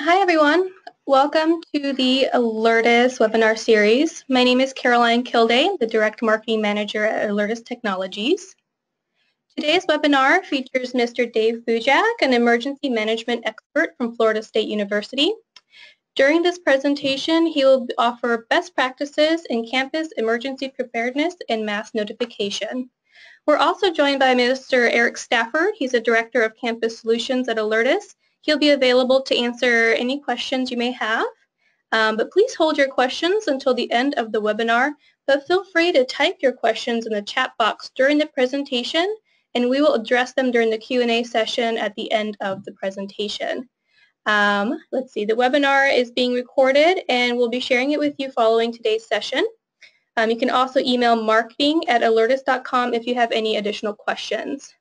Hi everyone, welcome to the Alertus webinar series. My name is Caroline Kilday, the Direct Marketing Manager at Alertus Technologies. Today's webinar features Mr. Dave Bujak, an emergency management expert from Florida State University. During this presentation, he will offer best practices in campus emergency preparedness and mass notification. We're also joined by Mr. Eric Stafford. He's a Director of Campus Solutions at Alertus. He'll be available to answer any questions you may have. But please hold your questions until the end of the webinar, but feel free to type your questions in the chat box during the presentation, and we will address them during the Q&A session at the end of the presentation. Let's see, the webinar is being recorded, and we'll be sharing it with you following today's session. You can also email marketing@alertus.com if you have any additional questions.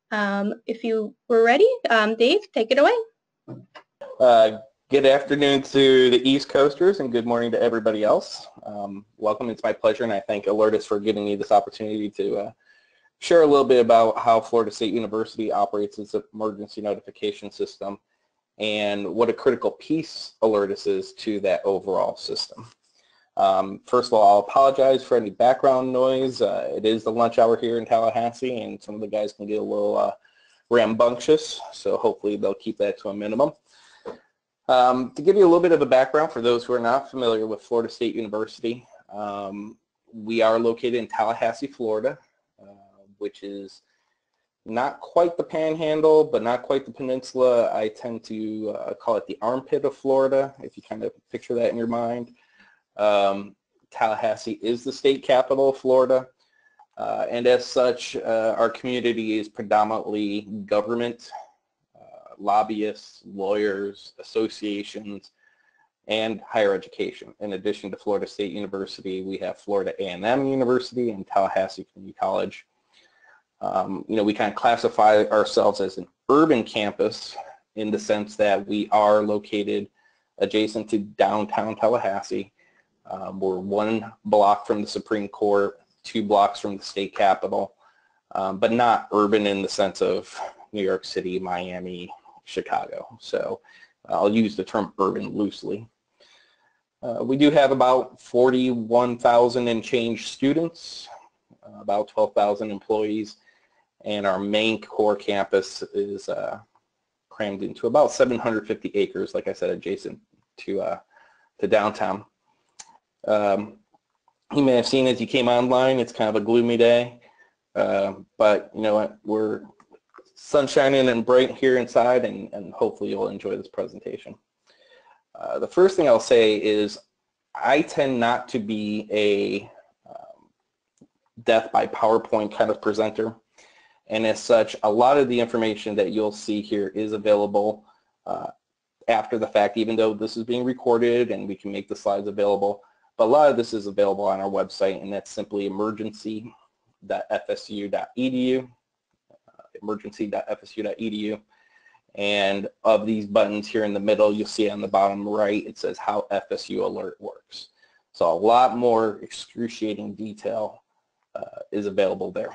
If you were ready, Dave, take it away. Good afternoon to the East Coasters and good morning to everybody else. Welcome. It's my pleasure, and I thank Alertus for giving me this opportunity to share a little bit about how Florida State University operates its emergency notification system and what a critical piece Alertus is to that overall system. First of all, I'll apologize for any background noise. It is the lunch hour here in Tallahassee, and some of the guys can get a little rambunctious, so hopefully they'll keep that to a minimum. To give you a little bit of a background for those who are not familiar with Florida State University, we are located in Tallahassee, Florida, which is not quite the panhandle, but not quite the peninsula. I tend to call it the armpit of Florida, if you kind of picture that in your mind. Tallahassee is the state capital of Florida, and as such, our community is predominantly government, lobbyists, lawyers, associations, and higher education. In addition to Florida State University, we have Florida A&M University and Tallahassee Community College. We kind of classify ourselves as an urban campus in the sense that we are located adjacent to downtown Tallahassee. We're 1 block from the Supreme Court, 2 blocks from the state capitol, but not urban in the sense of New York City, Miami, Chicago. So I'll use the term urban loosely. We do have about 41,000 and change students, about 12,000 employees, and our main core campus is crammed into about 750 acres, like I said, adjacent to downtown. You may have seen as you came online, it's kind of a gloomy day, but you know what, we're sun shining and bright here inside, and hopefully you'll enjoy this presentation. The first thing I'll say is I tend not to be a death by PowerPoint kind of presenter, and as such, a lot of the information that you'll see here is available after the fact, even though this is being recorded and we can make the slides available. But a lot of this is available on our website, and that's simply emergency.fsu.edu, emergency.fsu.edu. And of these buttons here in the middle, you'll see on the bottom right, it says how FSU Alert Works. So a lot more excruciating detail is available there.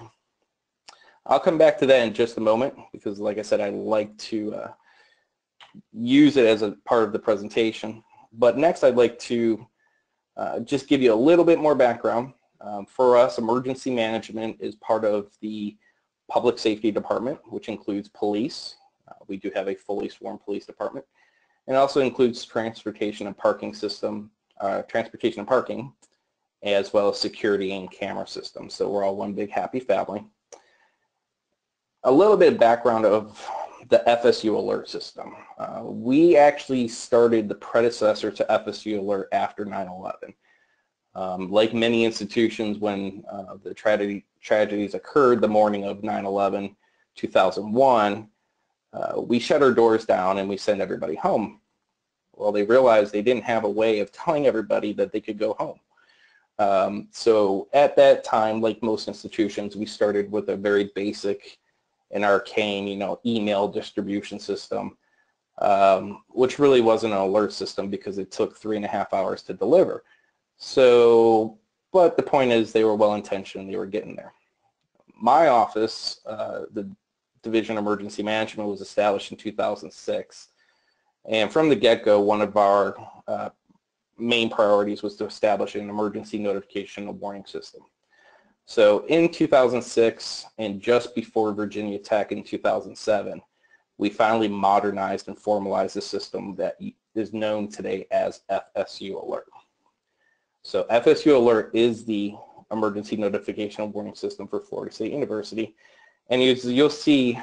I'll come back to that in just a moment because, like I said, I like to use it as a part of the presentation. But next, I'd like to just give you a little bit more background. For us, emergency management is part of the public safety department, which includes police. We do have a fully sworn police department, and also includes transportation and parking system, transportation and parking, as well as security and camera systems. So we're all one big happy family. A little bit of background of the FSU Alert system. We actually started the predecessor to FSU Alert after 9/11. Like many institutions, when the tragedies occurred the morning of 9/11, 2001, we shut our doors down and we sent everybody home. Well, they realized they didn't have a way of telling everybody that they could go home. So at that time, like most institutions, we started with a very basic and arcane, email distribution system, which really wasn't an alert system because it took 3.5 hours to deliver. So, but the point is they were well-intentioned, they were getting there. My office, the Division of Emergency Management, was established in 2006, And from the get-go, one of our main priorities was to establish an emergency notification and warning system. So in 2006 and just before Virginia Tech in 2007, we finally modernized and formalized the system that is known today as FSU Alert. So FSU Alert is the emergency notification and warning system for Florida State University. And you'll see,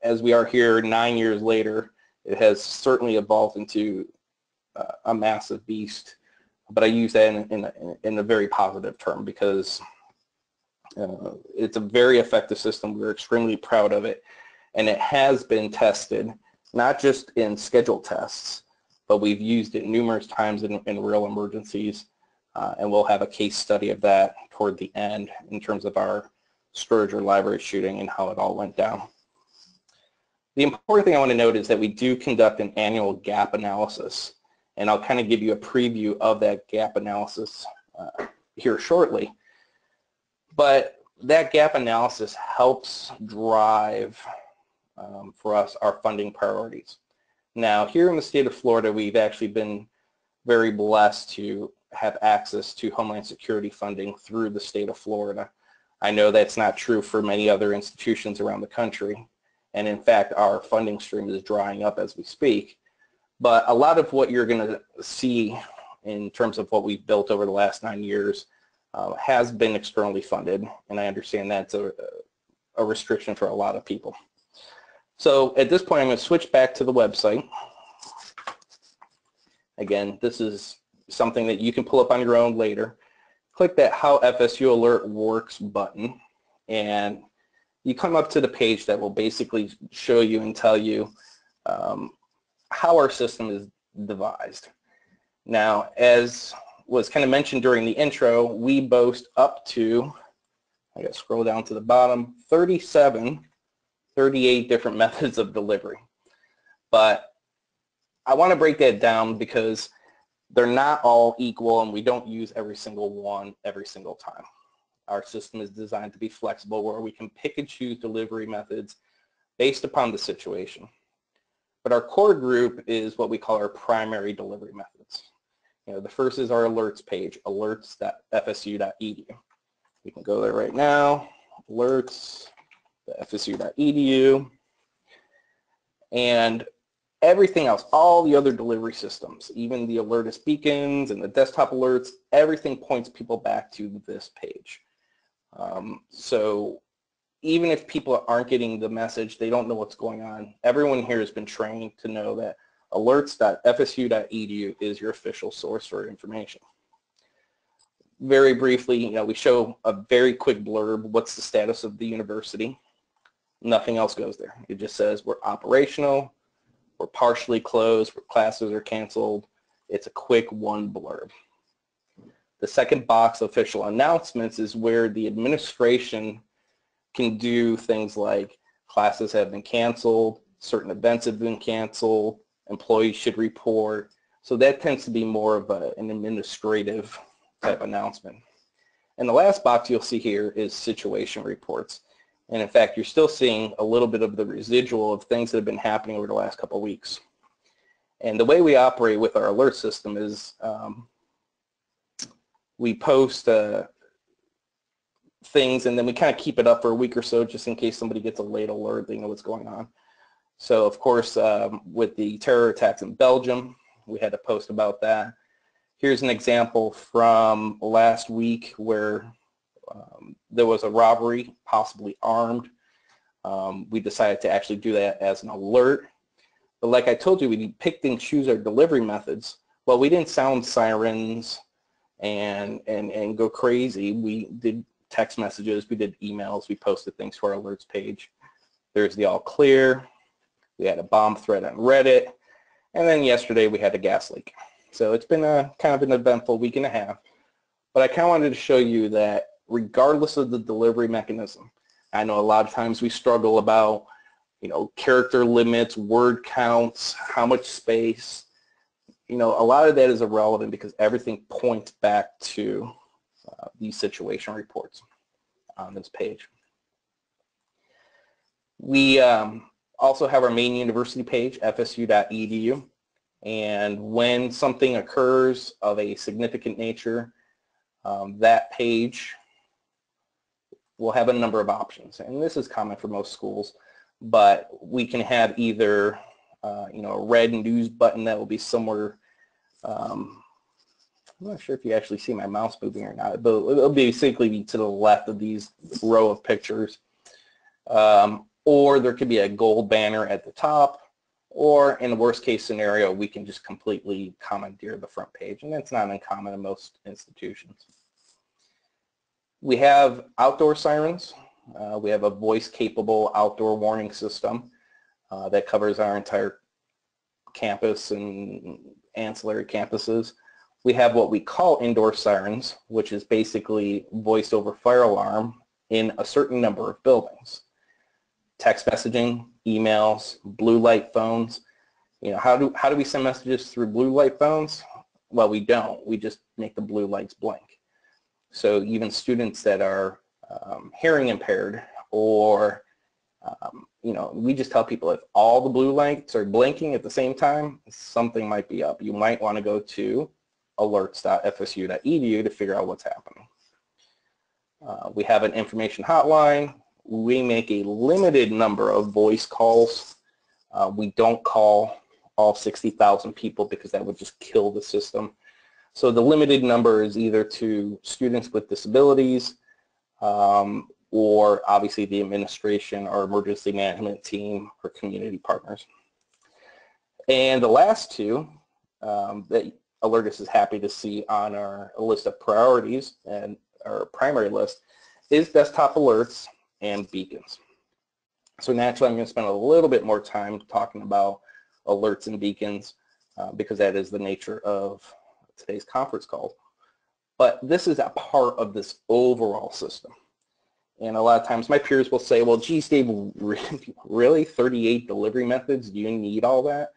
as we are here 9 years later, it has certainly evolved into a massive beast. But I use that in a very positive term because it's a very effective system. We're extremely proud of it. And it has been tested, not just in scheduled tests, but we've used it numerous times in real emergencies. And we'll have a case study of that toward the end in terms of our storage or library shooting and how it all went down. The important thing I want to note is that we do conduct an annual gap analysis. And I'll kind of give you a preview of that gap analysis here shortly. But that gap analysis helps drive for us our funding priorities. Now, here in the state of Florida, we've actually been very blessed to have access to Homeland Security funding through the state of Florida. I know that's not true for many other institutions around the country. And in fact, our funding stream is drying up as we speak. But a lot of what you're going to see in terms of what we've built over the last 9 years has been externally funded, and I understand that's a restriction for a lot of people. So at this point, I'm going to switch back to the website. Again, this is something that you can pull up on your own later. Click that How FSU Alert Works button, and you come up to the page that will basically show you and tell you how our system is devised. Now, as was kind of mentioned during the intro, we boast up to, I got to scroll down to the bottom, 38 different methods of delivery. But I want to break that down because they're not all equal and we don't use every single one every single time. Our system is designed to be flexible where we can pick and choose delivery methods based upon the situation. But our core group is what we call our primary delivery methods. You know, the first is our alerts page, alerts.fsu.edu. We can go there right now, alerts.fsu.edu, and everything else, all the other delivery systems, even the Alertus beacons and the desktop alerts, everything points people back to this page. So even if people aren't getting the message, they don't know what's going on, everyone here has been trained to know that alerts.fsu.edu is your official source for information. Very briefly, you know, we show a very quick blurb, what's the status of the university. Nothing else goes there. It just says we're operational, we're partially closed, where classes are canceled. It's a quick one blurb. The second box, official announcements, is where the administration can do things like classes have been canceled, certain events have been canceled, employees should report. So that tends to be more of an administrative type announcement. And the last box you'll see here is situation reports. And in fact, you're still seeing a little bit of the residual of things that have been happening over the last couple of weeks. And the way we operate with our alert system is we post things and then we kind of keep it up for a week or so just in case somebody gets a late alert, they know what's going on. So of course, with the terror attacks in Belgium, we had to post about that. Here's an example from last week where there was a robbery, possibly armed. We decided to actually do that as an alert. But like I told you, we picked and choose our delivery methods. Well, we didn't sound sirens and go crazy. We did text messages, we did emails, we posted things to our alerts page. There's the all clear. We had a bomb threat on Reddit. And then yesterday we had a gas leak. So it's been a kind of an eventful week and a half. But I kind of wanted to show you that regardless of the delivery mechanism, I know a lot of times we struggle about, you know, character limits, word counts, how much space. You know, a lot of that is irrelevant because everything points back to these situation reports on this page. We also have our main university page, fsu.edu. And when something occurs of a significant nature, that page will have a number of options. And this is common for most schools, but we can have either a red news button that will be somewhere. I'm not sure if you actually see my mouse moving or not, but it'll basically be to the left of these row of pictures. Or there could be a gold banner at the top, or in the worst case scenario, we can just completely commandeer the front page, and that's not uncommon in most institutions. We have outdoor sirens. We have a voice-capable outdoor warning system that covers our entire campus and ancillary campuses. We have what we call indoor sirens, which is basically voice over fire alarm in a certain number of buildings. Text messaging, emails, blue light phones. How do we send messages through blue light phones? Well, we don't. We just make the blue lights blink. So even students that are hearing impaired, or we just tell people if all the blue lights are blinking at the same time, something might be up. You might want to go to alerts.fsu.edu to figure out what's happening. We have an information hotline. We make a limited number of voice calls. We don't call all 60,000 people because that would just kill the system. So the limited number is either to students with disabilities, or obviously the administration or emergency management team or community partners. And the last two that Alertus is happy to see on our list of priorities and our primary list is desktop alerts and beacons. So naturally I'm going to spend a little bit more time talking about alerts and beacons because that is the nature of today's conference call. But this is a part of this overall system. And a lot of times my peers will say, well, geez, Dave, really 38 delivery methods? Do you need all that?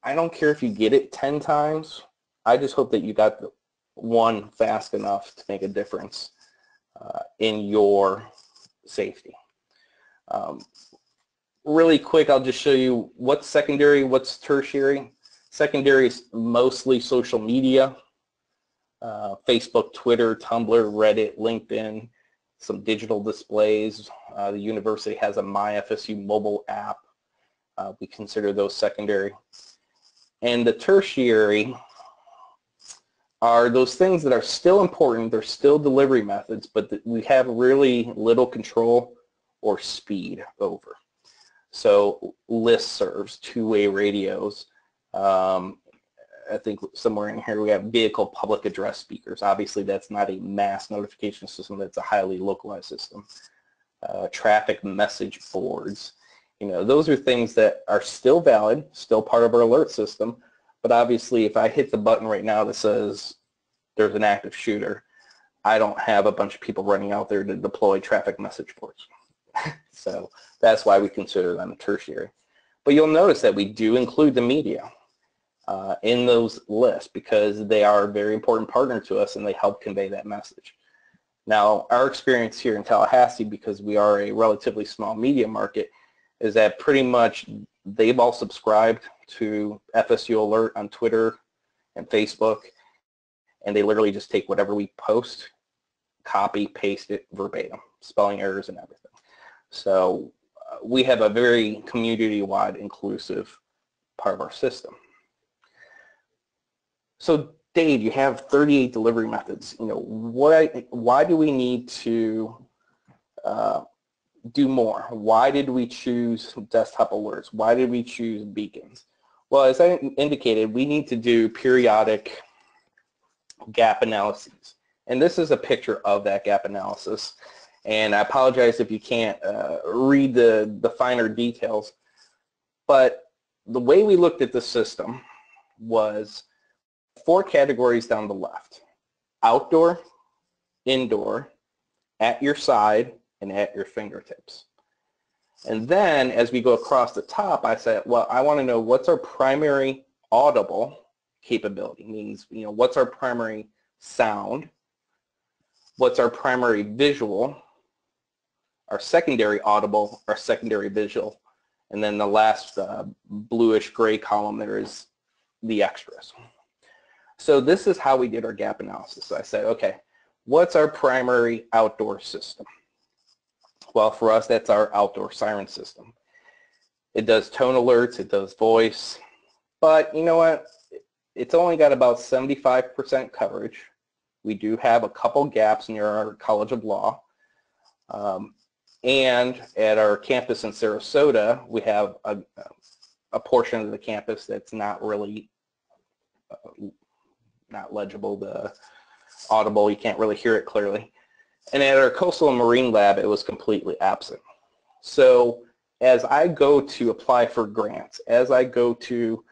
I don't care if you get it 10 times. I just hope that you got the one fast enough to make a difference in your safety. Really quick, I'll just show you what's secondary, what's tertiary. Secondary is mostly social media, Facebook, Twitter, Tumblr, Reddit, LinkedIn, some digital displays. The university has a MyFSU mobile app. We consider those secondary. And the tertiary are those things that are still important. They're still delivery methods, but we have really little control or speed over. So listservs, two-way radios. I think somewhere in here we have vehicle public address speakers. Obviously, that's not a mass notification system. That's a highly localized system. Traffic message boards. Those are things that are still valid, still part of our alert system. But obviously, if I hit the button right now that says there's an active shooter, I don't have a bunch of people running out there to deploy traffic message boards. So that's why we consider them tertiary. But you'll notice that we do include the media in those lists because they are a very important partner to us and they help convey that message. Now, our experience here in Tallahassee, because we are a relatively small media market, is that pretty much they've all subscribed to FSU Alert on Twitter and Facebook, and they literally just take whatever we post, copy, paste it verbatim, spelling errors and everything. So we have a very community-wide inclusive part of our system. So Dave, you have 38 delivery methods. Why do we need to do more? Why did we choose desktop alerts? Why did we choose beacons? Well, as I indicated, we need to do periodic gap analyses. And this is a picture of that gap analysis. And I apologize if you can't read the finer details. But the way we looked at the system was 4 categories down the left: outdoor, indoor, at your side, and at your fingertips. And then as we go across the top, I said, well, I want to know what's our primary audible capability. Means, what's our primary sound, what's our primary visual, our secondary audible, our secondary visual, and then the last bluish gray column there is the extras. So this is how we did our gap analysis. So I said, okay, what's our primary outdoor system? Well, for us, that's our outdoor siren system. It does tone alerts, it does voice, but you know what? It's only got about 75% coverage. We do have a couple gaps near our College of Law. And at our campus in Sarasota, we have a portion of the campus that's not really not legible, the audible, you can't really hear it clearly. And at our Coastal and Marine Lab, it was completely absent. So as I go to apply for grants, as I go to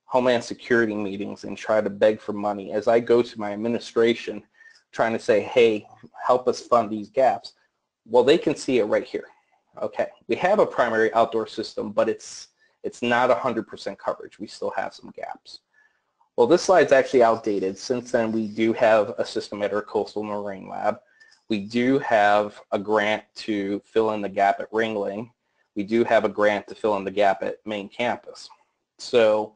Homeland Security meetings and try to beg for money, as I go to my administration trying to say, hey, help us fund these gaps, well, they can see it right here. Okay, we have a primary outdoor system, but it's not 100% coverage. We still have some gaps. Well, this slide's actually outdated. Since then, we do have a system at our Coastal Marine Lab. We do have a grant to fill in the gap at Ringling. We do have a grant to fill in the gap at main campus. So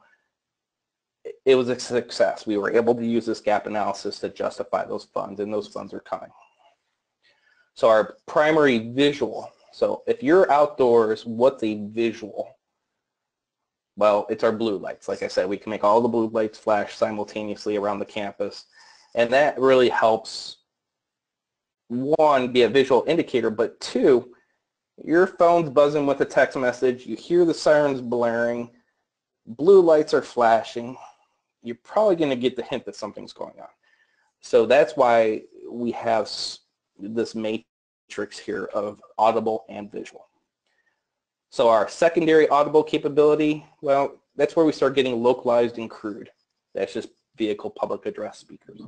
it was a success. We were able to use this gap analysis to justify those funds, and those funds are coming. So our primary visual, so if you're outdoors, what's a visual? Well, it's our blue lights. Like I said, we can make all the blue lights flash simultaneously around the campus, and that really helps, one, be a visual indicator, but two, your phone's buzzing with a text message, you hear the sirens blaring, blue lights are flashing, you're probably going to get the hint that something's going on. So that's why we have this matrix here of audible and visual. So our secondary audible capability, well, that's where we start getting localized and crude. That's just vehicle public address speakers.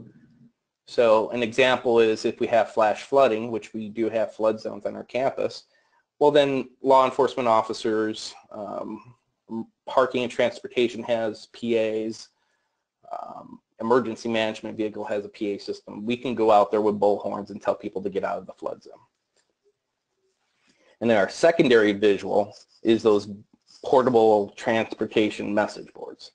So an example is if we have flash flooding, which we do have flood zones on our campus, well then law enforcement officers, parking and transportation has PAs, emergency management vehicle has a PA system. We can go out there with bullhorns and tell people to get out of the flood zone. And then our secondary visual is those portable transportation message boards.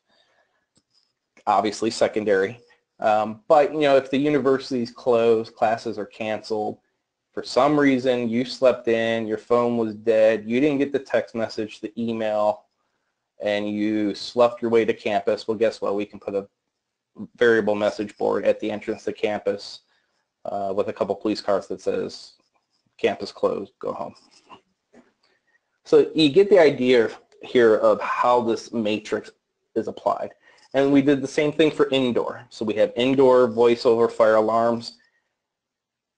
Obviously secondary. But you know, if the university's closed, classes are canceled, for some reason you slept in, your phone was dead, you didn't get the text message, the email, and you slept your way to campus, well guess what, we can put a variable message board at the entrance to campus with a couple police cars that says campus closed, go home. So you get the idea here of how this matrix is applied. And we did the same thing for indoor. So we have indoor voice over fire alarms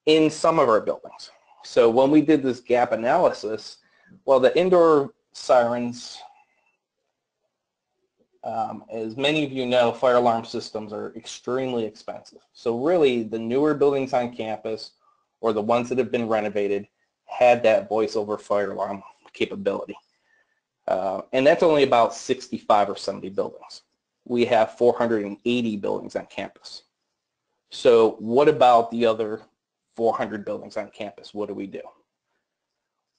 in some of our buildings. So when we did this gap analysis, well, the indoor sirens, as many of you know, fire alarm systems are extremely expensive. So really, the newer buildings on campus or the ones that have been renovated had that voice over fire alarm capability. And that's only about 65 or 70 buildings. We have 480 buildings on campus. So what about the other 400 buildings on campus? What do we do?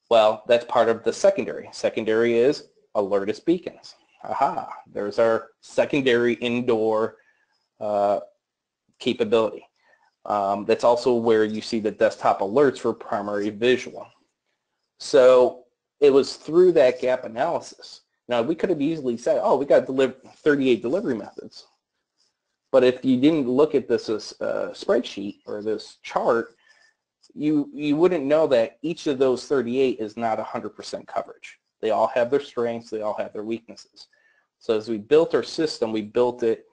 Well, that's part of the secondary. Secondary is alertist beacons. Aha, there's our secondary indoor capability. That's also where you see the desktop alerts for primary visual. So it was through that gap analysis. Now, we could have easily said, oh, we got 38 delivery methods. But if you didn't look at this as a spreadsheet or this chart, you wouldn't know that each of those 38 is not 100% coverage. They all have their strengths. They all have their weaknesses. So as we built our system, we built it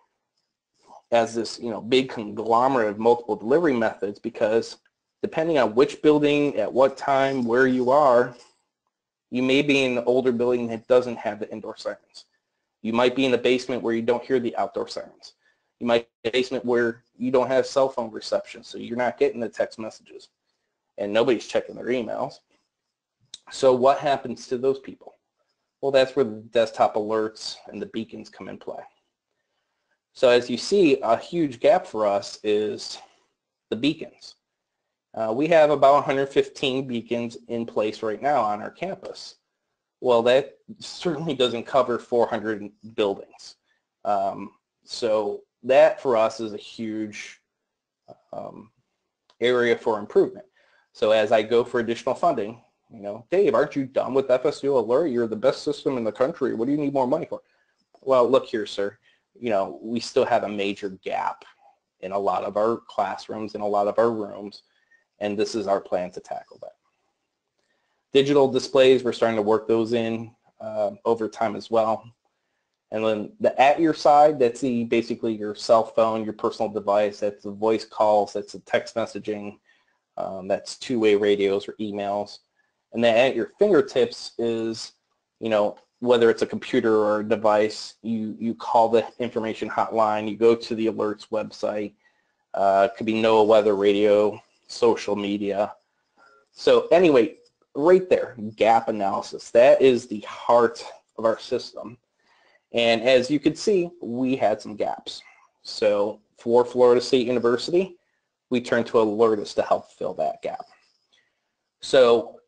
as this, big conglomerate of multiple delivery methods, because depending on which building, at what time, where you are, you may be in an older building that doesn't have the indoor sirens. You might be in a basement where you don't hear the outdoor sirens. You might be in a basement where you don't have cell phone reception, so you're not getting the text messages, and nobody's checking their emails. So what happens to those people? Well, that's where the desktop alerts and the beacons come in play. So as you see, a huge gap for us is the beacons. We have about 115 beacons in place right now on our campus. Well, that certainly doesn't cover 400 buildings. So that for us is a huge area for improvement. So as I go for additional funding, you know, Dave, aren't you done with FSU Alert? You're the best system in the country. What do you need more money for? Well, look here, sir. You know, we still have a major gap in a lot of our classrooms and a lot of our rooms, and this is our plan to tackle that. Digital displays, we're starting to work those in over time as well. And then the at your side, that's basically your cell phone, your personal device, that's the voice calls, that's the text messaging, that's two-way radios or emails. And then at your fingertips is, you know, whether it's a computer or a device, you call the information hotline, you go to the alerts website, it could be NOAA weather radio, social media. So anyway, right there, gap analysis, that is the heart of our system. And as you can see, we had some gaps. So for Florida State University, we turned to Alertus to help fill that gap. So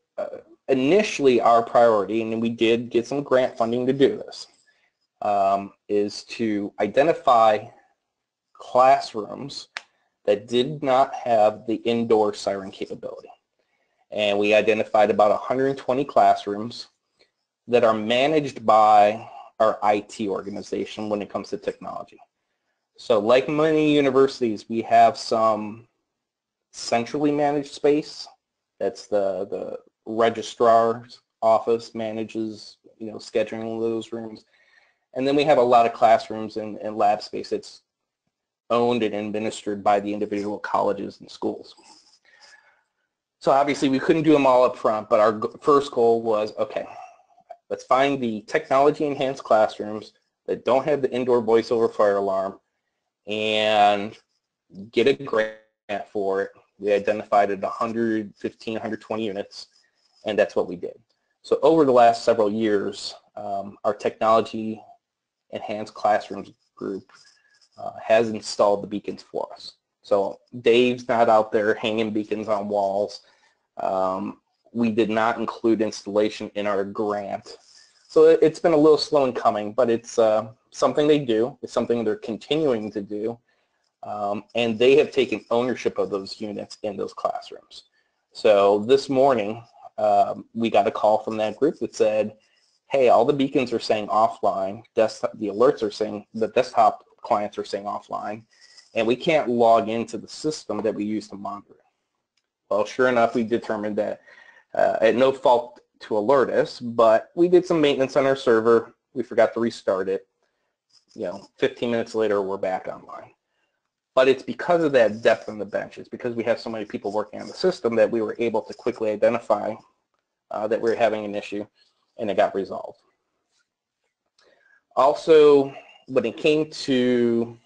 initially our priority, and we did get some grant funding to do this, is to identify classrooms that did not have the indoor siren capability. And we identified about 120 classrooms that are managed by our IT organization when it comes to technology. So like many universities, we have some centrally managed space. That's the registrar's office manages, you know, scheduling those rooms. And then we have a lot of classrooms and lab space that's owned and administered by the individual colleges and schools. So obviously we couldn't do them all up front, but our first goal was, okay, let's find the technology-enhanced classrooms that don't have the indoor voice over fire alarm and get a grant for it. We identified it 115, 120 units, and that's what we did. So over the last several years, our technology-enhanced classrooms group has installed the beacons for us. So Dave's not out there hanging beacons on walls. We did not include installation in our grant. So it's been a little slow in coming, but it's something they do. It's something they're continuing to do. And they have taken ownership of those units in those classrooms. So this morning, we got a call from that group that said, hey, all the beacons are saying offline. The alerts are saying the desktop clients are saying offline, and we can't log into the system that we use to monitor it. Well, sure enough, we determined that at no fault to Alertus, but we did some maintenance on our server. We forgot to restart it. You know, 15 minutes later, we're back online. But it's because of that depth on the bench. It's because we have so many people working on the system that we were able to quickly identify that we were having an issue, and it got resolved. Also, when it came to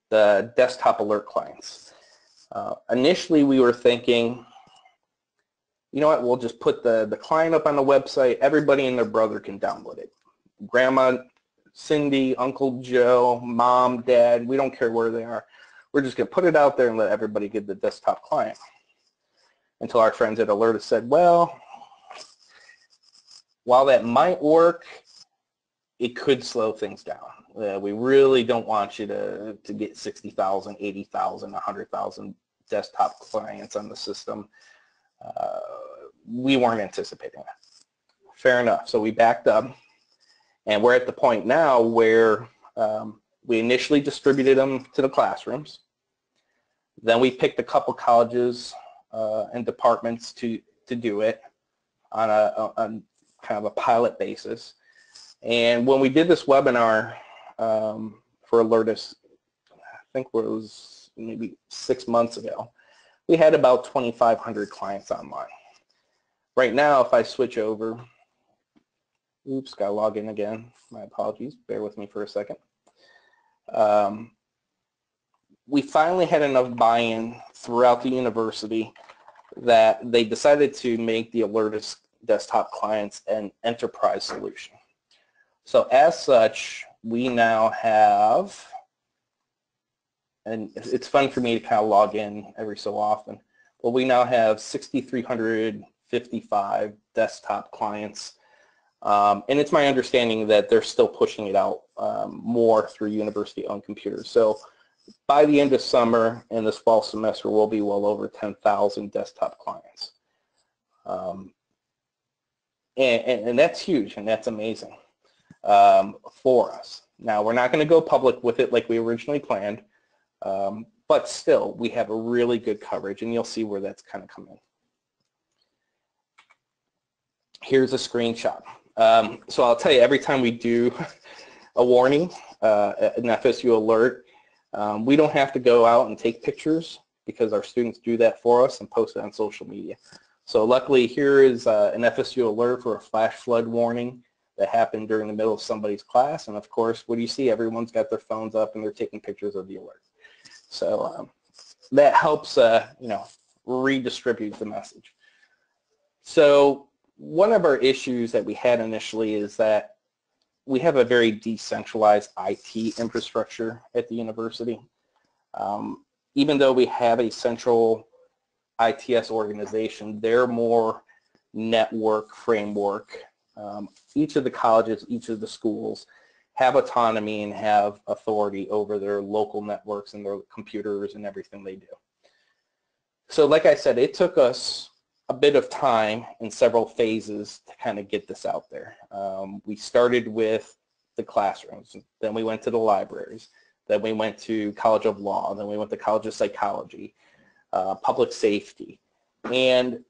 the desktop alert clients, initially we were thinking, you know what, we'll just put the client up on the website. Everybody and their brother can download it. Grandma Cindy, Uncle Joe, Mom, Dad, we don't care where they are. We're just going to put it out there and let everybody get the desktop client. Until our friends at Alertus said, well, while that might work, it could slow things down. We really don't want you to get 60,000, 80,000, 100,000 desktop clients on the system. We weren't anticipating that. Fair enough. So we backed up, and we're at the point now where we initially distributed them to the classrooms. Then we picked a couple colleges and departments to do it on kind of a pilot basis. And when we did this webinar for Alertus, I think it was maybe 6 months ago, we had about 2,500 clients online. Right now, if I switch over, oops, got to log in again. My apologies. Bear with me for a second. We finally had enough buy-in throughout the university that they decided to make the Alertus desktop clients an enterprise solution. So as such, we now have, and it's fun for me to kind of log in every so often, Well, we now have 6,355 desktop clients. And it's my understanding that they're still pushing it out more through university-owned computers. So by the end of summer and this fall semester, we'll be well over 10,000 desktop clients. And that's huge, and that's amazing for us. Now, we're not going to go public with it like we originally planned, but still, we have a really good coverage, and you'll see where that's kind of coming. Here's a screenshot. So I'll tell you, every time we do a warning, an FSU alert, we don't have to go out and take pictures because our students do that for us and post it on social media. So luckily, here is an FSU alert for a flash flood warning that happened during the middle of somebody's class. And of course, what do you see? Everyone's got their phones up and they're taking pictures of the alert. So that helps, redistribute the message. So one of our issues that we had initially is that we have a very decentralized IT infrastructure at the university. Even though we have a central ITS organization, they're more network framework. Each of the colleges, each of the schools have autonomy and have authority over their local networks and their computers and everything they do. So like I said, it took us a bit of time in several phases to kind of get this out there. We started with the classrooms, then we went to the libraries, then we went to College of Law, then we went to College of Psychology, public safety. And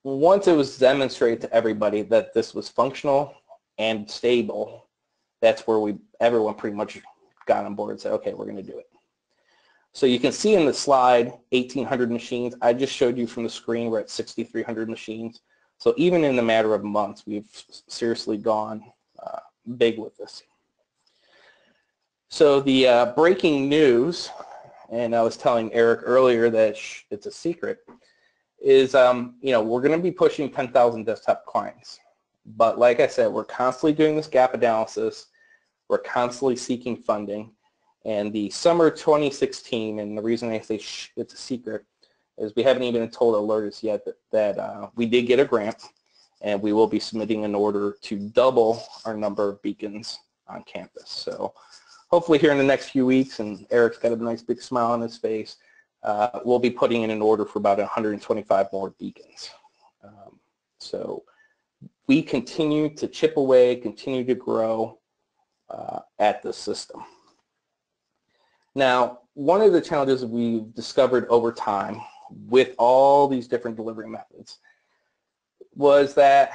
once it was demonstrated to everybody that this was functional and stable, that's where everyone pretty much got on board and said, okay, we're going to do it. So you can see in the slide 1,800 machines. I just showed you from the screen we're at 6,300 machines. So even in the matter of months, we've seriously gone big with this. So the breaking news, and I was telling Eric earlier that it's a secret, is we're going to be pushing 10,000 desktop clients. But like I said, we're constantly doing this gap analysis. We're constantly seeking funding. And the summer 2016, and the reason I say it's a secret, is we haven't even told Alertus yet that we did get a grant, and we will be submitting an order to double our number of beacons on campus. So hopefully here in the next few weeks, and Eric's got a nice big smile on his face, we'll be putting in an order for about 125 more beacons. So we continue to chip away, continue to grow at the system. Now, one of the challenges we've discovered over time with all these different delivery methods was that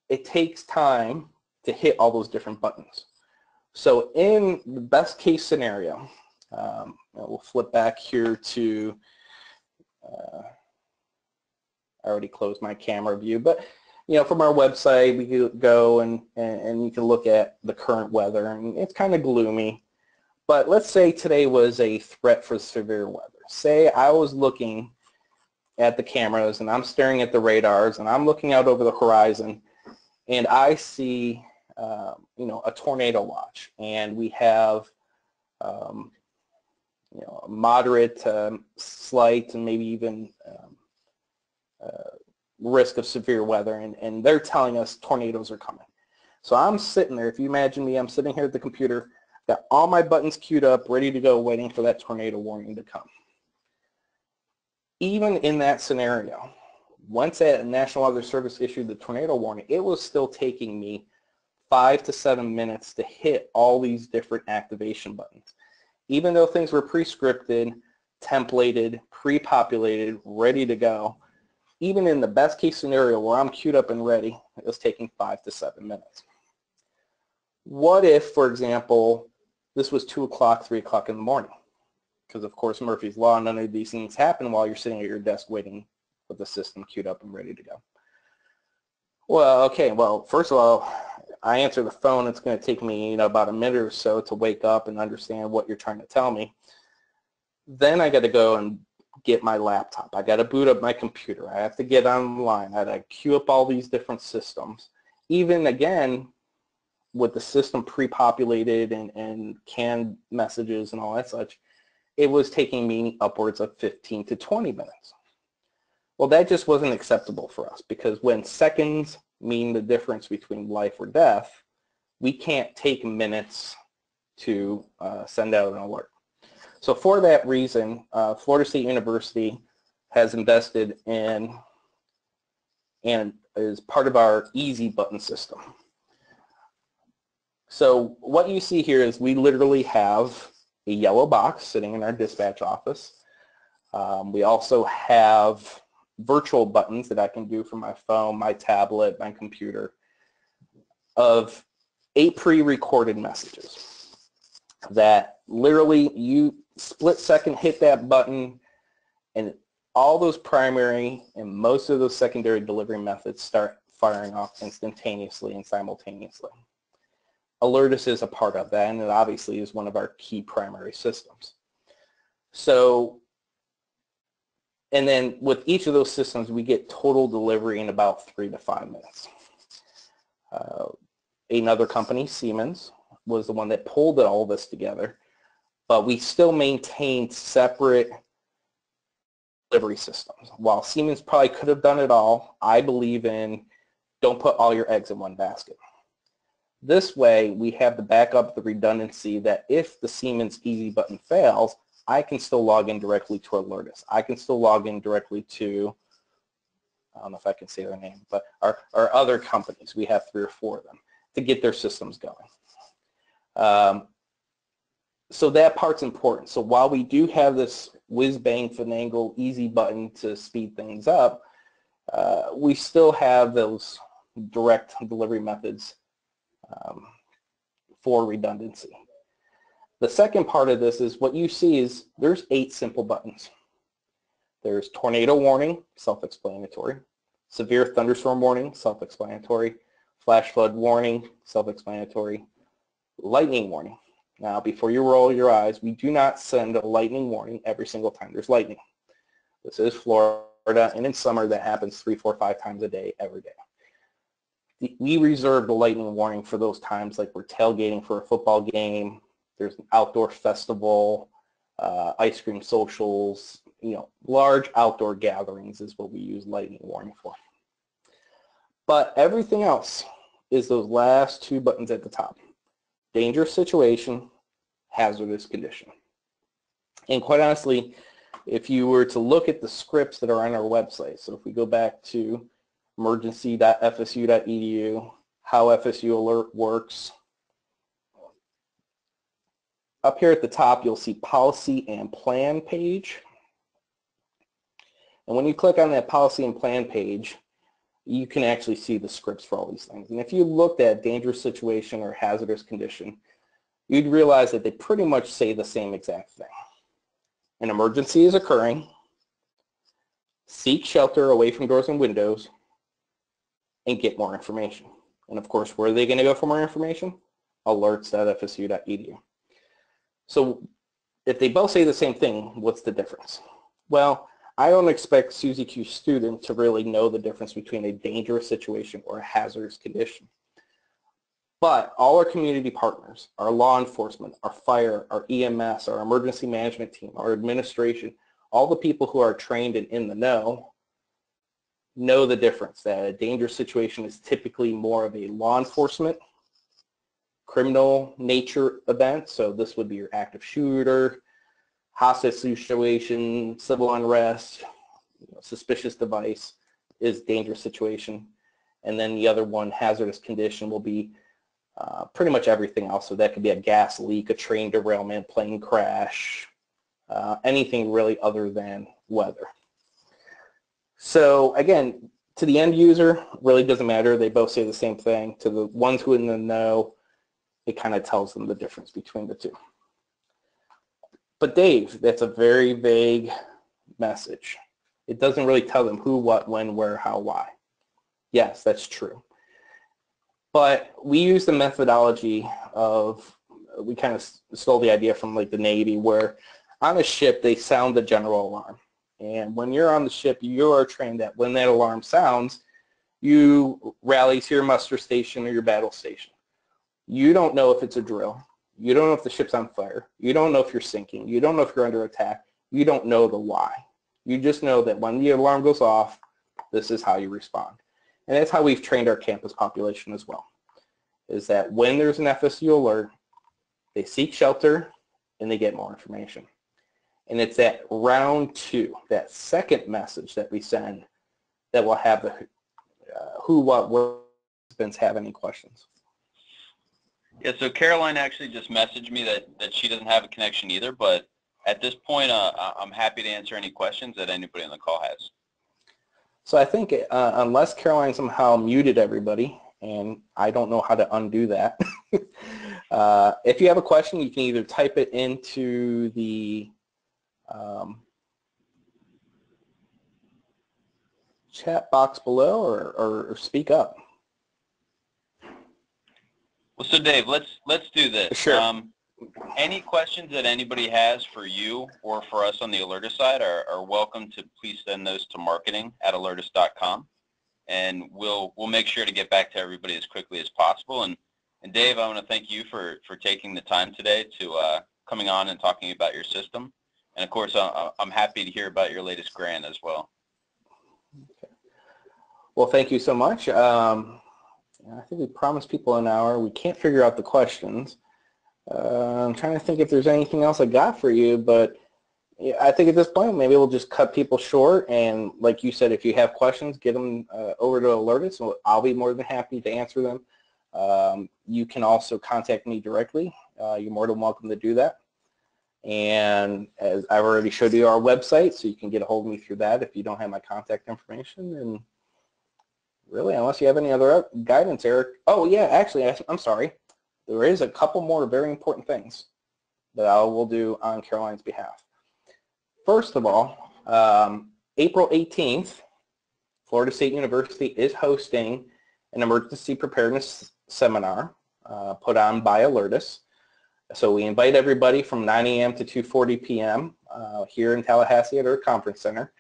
it takes time to hit all those different buttons. So in the best case scenario, we'll flip back here to, I already closed my camera view, but from our website we could go and you can look at the current weather, and it's kind of gloomy. But let's say today was a threat for severe weather. Say I was looking at the cameras and I'm staring at the radars and I'm looking out over the horizon and I see a tornado watch, and we have a moderate, slight, and maybe even risk of severe weather, and they're telling us tornadoes are coming. So I'm sitting there, if you imagine me, I'm sitting here at the computer, got all my buttons queued up, ready to go, waiting for that tornado warning to come. Even in that scenario, once that National Weather Service issued the tornado warning, it was still taking me 5 to 7 minutes to hit all these different activation buttons. Even though things were pre-scripted, templated, pre-populated, ready to go, even in the best case scenario where I'm queued up and ready, it was taking 5 to 7 minutes. What if, for example, this was 2 o'clock, 3 o'clock in the morning? Because of course Murphy's Law, none of these things happen while you're sitting at your desk waiting with the system queued up and ready to go. Well, okay, well, first of all, I answer the phone, it's going to take me about a minute or so to wake up and understand what you're trying to tell me. Then I got to go and get my laptop. I got to boot up my computer. I have to get online. I got to queue up all these different systems. Even again, with the system pre-populated and canned messages and all that such, it was taking me upwards of 15 to 20 minutes. Well, that just wasn't acceptable for us, because when seconds mean the difference between life or death, we can't take minutes to send out an alert. So for that reason, Florida State University has invested in and is part of our easy button system. So what you see here is we literally have a yellow box sitting in our dispatch office. We also have virtual buttons that I can do from my phone, my tablet, my computer, of 8 pre-recorded messages that literally you split second hit that button, and all those primary and most of those secondary delivery methods start firing off instantaneously and simultaneously. Alertus is a part of that, and it obviously is one of our key primary systems. So, and then with each of those systems, we get total delivery in about 3 to 5 minutes. Another company, Siemens, was the one that pulled all this together, but we still maintained separate delivery systems. While Siemens probably could have done it all, I believe in don't put all your eggs in one basket. This way, we have the backup, the redundancy, that if the Siemens easy button fails, I can still log in directly to Alertus. I can still log in directly to, I don't know if I can say their name, but our other companies. We have 3 or 4 of them to get their systems going. So that part's important. So while we do have this whiz-bang finagle easy button to speed things up, we still have those direct delivery methods for redundancy. The second part of this is what you see is there's 8 simple buttons. There's tornado warning, self-explanatory. Severe thunderstorm warning, self-explanatory. Flash flood warning, self-explanatory. Lightning warning. Now, before you roll your eyes, we do not send a lightning warning every single time there's lightning. This is Florida, and in summer that happens 3, 4, 5 times a day, every day. We reserve the lightning warning for those times like we're tailgating for a football game, there's an outdoor festival, ice cream socials, large outdoor gatherings is what we use lightning warning for. But everything else is those last 2 buttons at the top. Dangerous situation, hazardous condition. And quite honestly, if you were to look at the scripts that are on our website, so if we go back to emergency.fsu.edu, how FSU Alert works. Up here at the top, you'll see policy and plan page. And when you click on that policy and plan page, you can actually see the scripts for all these things. And if you looked at dangerous situation or hazardous condition, you'd realize that they pretty much say the same exact thing. An emergency is occurring, seek shelter away from doors and windows, and get more information. And of course, where are they going to go for more information? Alerts.fsu.edu. So if they both say the same thing, what's the difference? Well, I don't expect Susie Q student to really know the difference between a dangerous situation or a hazardous condition. But all our community partners, our law enforcement, our fire, our EMS, our emergency management team, our administration, all the people who are trained and in the know the difference, that a dangerous situation is typically more of a law enforcement, criminal nature event. So this would be your active shooter, hostage situation, civil unrest, suspicious device is dangerous situation. And then the other one, hazardous condition, will be pretty much everything else. So that could be a gas leak, a train derailment, plane crash, anything really other than weather. So again, to the end user, really doesn't matter. They both say the same thing. To the ones who are in the know, it kind of tells them the difference between the two. But Dave, that's a very vague message. It doesn't really tell them who, what, when, where, how, why. Yes, that's true. But we use the methodology of, we kind of stole the idea from like the Navy, where on a ship they sound the general alarm. And when you're on the ship, you are trained that when that alarm sounds, you rally to your muster station or your battle station. You don't know if it's a drill. You don't know if the ship's on fire. You don't know if you're sinking. You don't know if you're under attack. You don't know the why. You just know that when the alarm goes off, this is how you respond. And that's how we've trained our campus population as well, is that when there's an FSU alert, they seek shelter and they get more information. And it's that round two, that second message that we send, that will have the who, what, where participants have any questions. Yeah, so Caroline actually just messaged me that she doesn't have a connection either, but at this point, I'm happy to answer any questions that anybody on the call has. So I think unless Caroline somehow muted everybody, and I don't know how to undo that, if you have a question, you can either type it into the chat box below or speak up. Well, so Dave, let's do this. Sure. Any questions that anybody has for you or for us on the Alertus side are welcome to please send those to marketing@alertus.com, and we'll make sure to get back to everybody as quickly as possible. And Dave, I want to thank you for taking the time today to coming on and talking about your system. And of course, I'm happy to hear about your latest grant as well. Okay. Well, thank you so much. I think we promised people an hour. We can't figure out the questions. I'm trying to think if there's anything else I got for you, but yeah, I think at this point maybe we'll just cut people short. And like you said, if you have questions, get them over to Alertus. So I'll be more than happy to answer them. You can also contact me directly. You're more than welcome to do that. And as I've already showed you our website, so you can get a hold of me through that if you don't have my contact information. And really, unless you have any other guidance, Eric. Oh, yeah, actually, I'm sorry. There is a couple more very important things that I will do on Caroline's behalf. First of all, April 18th, Florida State University is hosting an emergency preparedness seminar put on by Alertus. So we invite everybody from 9 a.m. to 2:40 p.m. Here in Tallahassee at our conference center.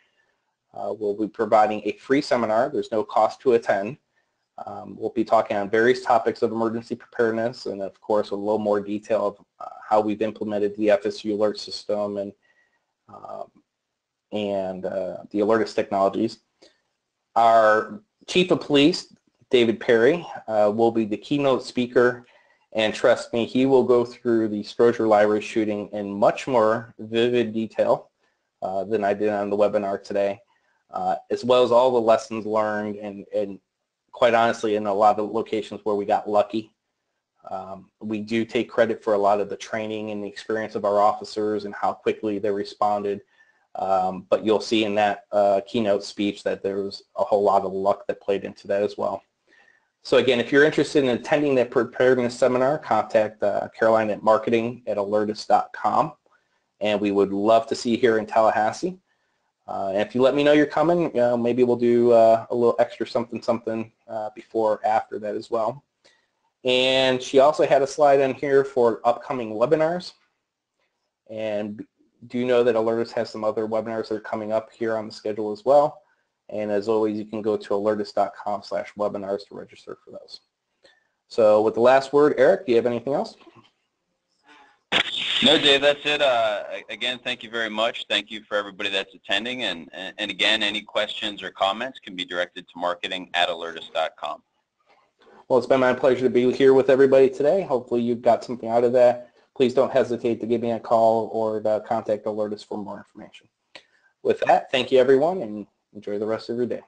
We'll be providing a free seminar. There's no cost to attend. We'll be talking on various topics of emergency preparedness, and of course a little more detail of how we've implemented the FSU Alert system and the Alertus technologies. Our Chief of Police, David Perry, will be the keynote speaker, and trust me, he will go through the Stroger Library shooting in much more vivid detail than I did on the webinar today, as well as all the lessons learned and quite honestly, in a lot of locations where we got lucky. We do take credit for a lot of the training and the experience of our officers and how quickly they responded. But you'll see in that keynote speech that there was a whole lot of luck that played into that as well. So again, if you're interested in attending that preparedness seminar, contact Caroline at marketing@alertus.com, and we would love to see you here in Tallahassee. And if you let me know you're coming, maybe we'll do a little extra something before or after that as well. And she also had a slide in here for upcoming webinars. And do know that Alertus has some other webinars that are coming up here on the schedule as well. And as always, you can go to alertus.com/webinars to register for those. So with the last word, Eric, do you have anything else? No, Dave, that's it. Again, thank you very much. Thank you for everybody that's attending. And again, any questions or comments can be directed to marketing@alertus.com. Well, it's been my pleasure to be here with everybody today. Hopefully you got something out of that. Please don't hesitate to give me a call or to contact Alertus for more information. With that, thank you everyone and enjoy the rest of your day.